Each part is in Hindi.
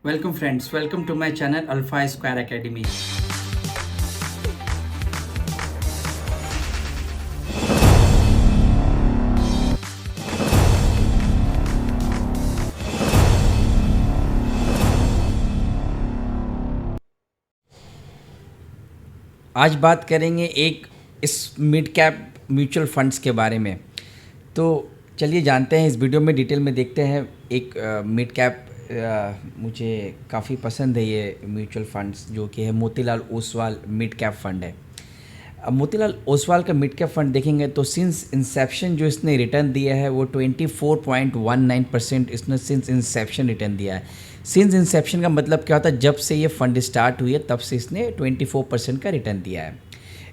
Welcome friends, welcome to my channel Alpha Square Academy. आज बात करेंगे एक इस मिड कैप म्यूचुअल फंड्स के बारे में। तो चलिए जानते हैं, इस वीडियो में डिटेल में देखते हैं। एक मिड कैप मुझे काफ़ी पसंद है ये म्यूचुअल फंड्स, जो कि है Motilal Oswal mid cap fund है। अब मोतीलाल ओसवाल का मिड कैप फंड देखेंगे तो सिंस इंसेप्शन जो इसने रिटर्न दिया है वो 24.19% इसने सिंस इंसेप्शन रिटर्न दिया है। सिंस इंसेप्शन का मतलब क्या होता है, जब से ये फंड स्टार्ट हुई है तब से इसने 24% का रिटर्न दिया है।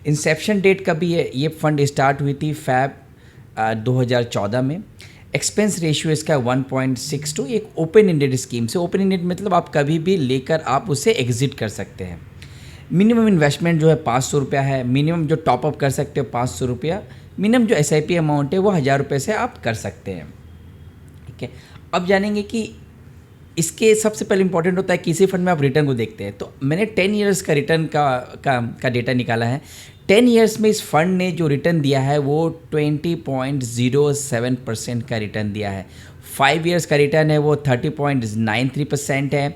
इंसेप्शन डेट कभी है, ये फंड स्टार्ट हुई थी फैब 2014 में। एक्सपेंस रेशियो इसका 1.62। एक ओपन इंडेड स्कीम से, ओपन इंडेड मतलब आप कभी भी लेकर आप उसे एग्जिट कर सकते हैं। मिनिमम इन्वेस्टमेंट जो है 500 रुपया है। मिनिमम जो टॉपअप कर सकते हो 500 रुपया। मिनिमम जो SIP अमाउंट है वो 1000 रुपये से आप कर सकते हैं। ठीक है, अब जानेंगे कि इसके सबसे पहले इंपॉर्टेंट होता है किसी फंड में आप रिटर्न को देखते हैं। तो मैंने 10 ईयर्स का रिटर्न का डेटा निकाला है। 10 ईयर्स में इस फंड ने जो रिटर्न दिया है वो 20.07% का रिटर्न दिया है। 5 ईयर्स का रिटर्न है वो 30.93% है।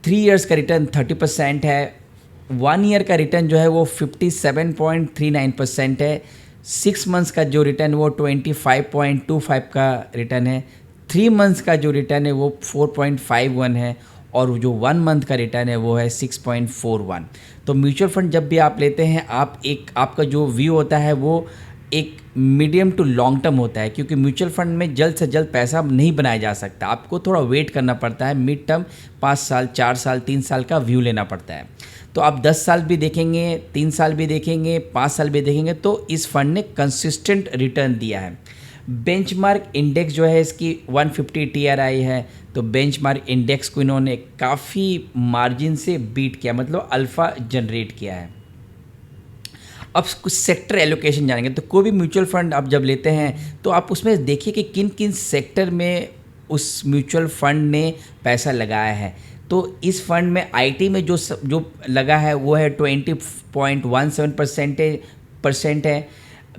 3 ईयर्स का रिटर्न 30% है। 1 ईयर का रिटर्न जो है वो 57.39% है। 6 मंथ्स का जो रिटर्न वो 25.25 का रिटर्न है। 3 मंथ्स का जो रिटर्न है वो 4.51 है। और जो 1 मंथ का रिटर्न है वो है 6.41। तो म्यूचुअल फंड जब भी आप लेते हैं, आपका जो व्यू होता है वो एक मीडियम टू लॉन्ग टर्म होता है, क्योंकि म्यूचुअल फंड में जल्द से जल्द पैसा नहीं बनाया जा सकता। आपको थोड़ा वेट करना पड़ता है। मिड टर्म 5 साल, 4 साल, 3 साल का व्यू लेना पड़ता है। तो आप 10 साल भी देखेंगे, 3 साल भी देखेंगे, 5 साल भी देखेंगे, तो इस फंड ने कंसिस्टेंट रिटर्न दिया है। बेंचमार्क इंडेक्स जो है इसकी 150 TRI है। तो बेंचमार्क इंडेक्स को इन्होंने काफ़ी मार्जिन से बीट किया, मतलब अल्फ़ा जनरेट किया है। अब कुछ सेक्टर एलोकेशन जानेंगे। तो कोई भी म्यूचुअल फंड आप जब लेते हैं तो आप उसमें देखिए कि किन किन सेक्टर में उस म्यूचुअल फंड ने पैसा लगाया है। तो इस फंड में IT में जो लगा है वो है 20.17% है।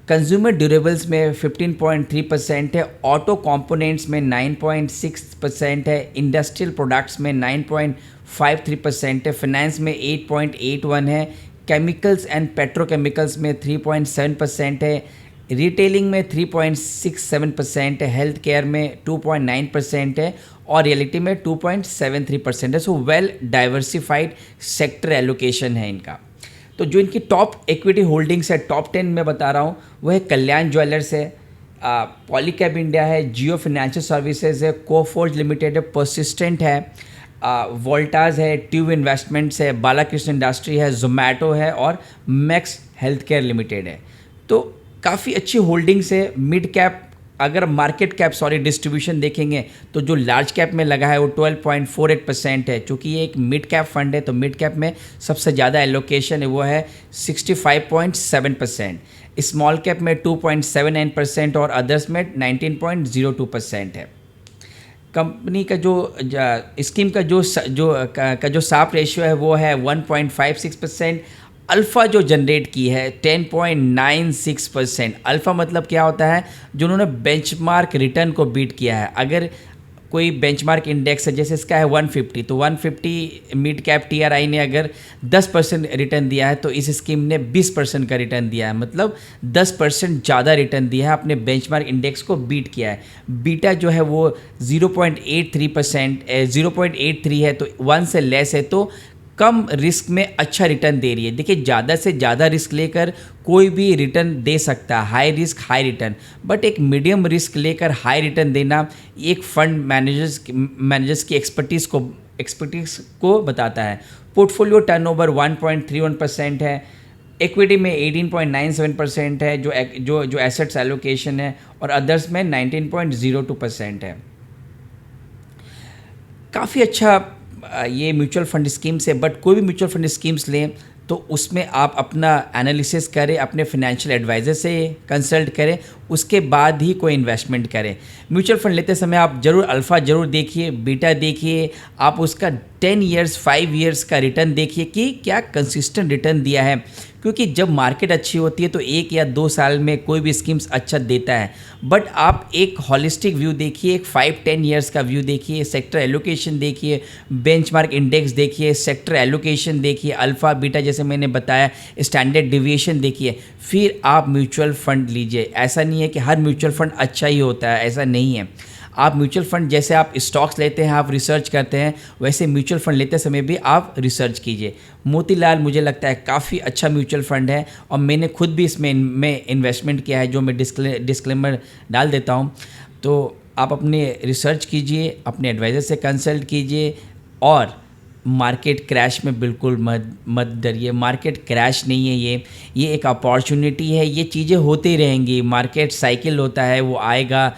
कंज्यूमर ड्यूरेबल्स में 15.3% है। ऑटो कंपोनेंट्स में 9.6% है। इंडस्ट्रियल प्रोडक्ट्स में 9.53% है। फाइनेंस में 8.81 है। केमिकल्स एंड पेट्रोकेमिकल्स में 3.7% है। रिटेलिंग में 3.67% है। हेल्थ केयर में 2.9% है। और रियलिटी में 2.73% है। So well diversified sector allocation है इनका। तो जो इनकी टॉप इक्विटी होल्डिंग्स है, टॉप 10 में बता रहा हूँ, वो है कल्याण ज्वेलर्स है, पॉलीकैब इंडिया है, जियो फाइनेंशियल सर्विसेज है, कोफोर्ज लिमिटेड है, परसिस्टेंट है, वोल्टास है, ट्यूब इन्वेस्टमेंट्स है, बालाकृष्ण इंडस्ट्री है, जोमेटो है और मैक्स हेल्थ केयर लिमिटेड है। तो काफ़ी अच्छी होल्डिंग्स है। मिड कैप अगर मार्केट कैप डिस्ट्रीब्यूशन देखेंगे तो जो लार्ज कैप में लगा है वो 12.48% है। चूँकि ये एक मिड कैप फंड है तो मिड कैप में सबसे ज़्यादा एलोकेशन है वो है 65.7%। स्मॉल कैप में 2.79% और अदर्स में 19.02% है। कंपनी का जो स्कीम का जो साफ रेशियो है वो है 1.56%। अल्फ़ा जो जनरेट की है 10.96%। अल्फ़ा मतलब क्या होता है, जो उन्होंने बेंचमार्क रिटर्न को बीट किया है। अगर कोई बेंचमार्क इंडेक्स है, जैसे इसका है 150, तो 150 मिड कैप TRI ने अगर 10% रिटर्न दिया है तो इस स्कीम ने 20% का रिटर्न दिया है, मतलब 10% ज़्यादा रिटर्न दिया है, अपने बेंचमार्क इंडेक्स को बीट किया है। बीटा जो है वो 0.83 है, तो 1 से लेस है, तो कम रिस्क में अच्छा रिटर्न दे रही है। देखिए, ज़्यादा से ज़्यादा रिस्क लेकर कोई भी रिटर्न दे सकता है, high risk high return, but एक मीडियम रिस्क लेकर हाई रिटर्न देना एक फंड मैनेजर्स की एक्सपर्टीज़ को बताता है। पोर्टफोलियो टर्नओवर 1.31% है। इक्विटी में 18.97% है जो एसेट्स एलोकेशन है, और अदर्स में 19.02% है। काफ़ी अच्छा ये म्यूचुअल फंड स्कीम्स है। बट कोई भी म्यूचुअल फंड स्कीम्स लें तो उसमें आप अपना एनालिसिस करें, अपने फाइनेंशियल एडवाइज़र से कंसल्ट करें, उसके बाद ही कोई इन्वेस्टमेंट करें। म्यूचुअल फंड लेते समय आप ज़रूर अल्फ़ा ज़रूर देखिए, बीटा देखिए, आप उसका 10 इयर्स 5 इयर्स का रिटर्न देखिए कि क्या कंसिस्टेंट रिटर्न दिया है, क्योंकि जब मार्केट अच्छी होती है तो 1 या 2 साल में कोई भी स्कीम्स अच्छा देता है, बट आप एक हॉलिस्टिक व्यू देखिए, एक 5-10 इयर्स का व्यू देखिए, सेक्टर एलोकेशन देखिए, बेंचमार्क इंडेक्स देखिए, सेक्टर एलोकेशन देखिए, अल्फ़ा बीटा जैसे मैंने बताया, स्टैंडर्ड डिविएशन देखिए, फिर आप म्यूचुअल फंड लीजिए। ऐसा नहीं है कि हर म्यूचुअल फंड अच्छा ही होता है, ऐसा नहीं है। आप म्यूचुअल फंड जैसे आप स्टॉक्स लेते हैं, आप रिसर्च करते हैं, वैसे म्यूचुअल फंड लेते समय भी आप रिसर्च कीजिए। मोतीलाल मुझे लगता है काफ़ी अच्छा म्यूचुअल फंड है और मैंने खुद भी इसमें इन्वेस्टमेंट किया है, जो मैं डिस्क्लेमर डाल देता हूँ। तो आप अपने रिसर्च कीजिए, अपने एडवाइज़र से कंसल्ट कीजिए और मार्केट क्रैश में बिल्कुल मत डरिए। मार्केट क्रैश नहीं है, ये एक अपॉर्चुनिटी है। ये चीज़ें होती रहेंगी, मार्केट साइकिल होता है, वो आएगा,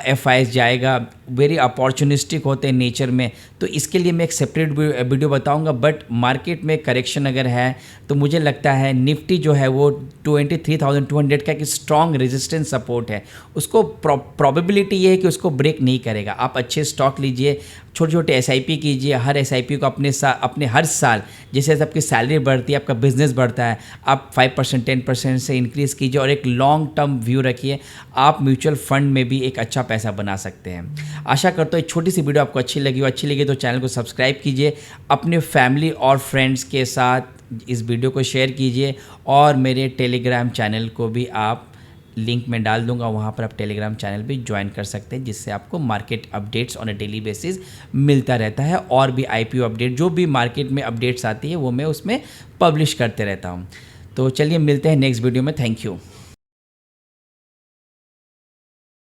FIs जाएगा, वेरी अपॉर्चुनिस्टिक होते हैं नेचर में। तो इसके लिए मैं एक सेपरेट वीडियो बताऊंगा। बट मार्केट में करेक्शन अगर है तो मुझे लगता है निफ्टी जो है वो 23,200 का एक स्ट्रॉन्ग रेजिस्टेंस सपोर्ट है, उसको प्रोबेबिलिटी ये है कि उसको ब्रेक नहीं करेगा। आप अच्छे स्टॉक लीजिए, छोटे छोटे SIP कीजिए, हर SIP को अपने हर साल जैसे आपकी सैलरी बढ़ती है, आपका बिजनेस बढ़ता है, आप 5% 10% से इंक्रीज़ कीजिए और एक लॉन्ग टर्म व्यू रखिए। आप म्यूचुअल फंड में भी एक अच्छा पैसा बना सकते हैं। आशा करता हूँ एक छोटी सी वीडियो आपको अच्छी लगी तो चैनल को सब्सक्राइब कीजिए, अपने फैमिली और फ्रेंड्स के साथ इस वीडियो को शेयर कीजिए और मेरे टेलीग्राम चैनल को भी आप लिंक में डाल दूंगा, वहाँ पर आप टेलीग्राम चैनल भी ज्वाइन कर सकते हैं, जिससे आपको market updates on a daily basis मिलता रहता है और भी IPO अपडेट जो भी मार्केट में अपडेट्स आती है वो मैं उसमें पब्लिश करते रहता हूँ। तो चलिए मिलते हैं नेक्स्ट वीडियो में। Thank you.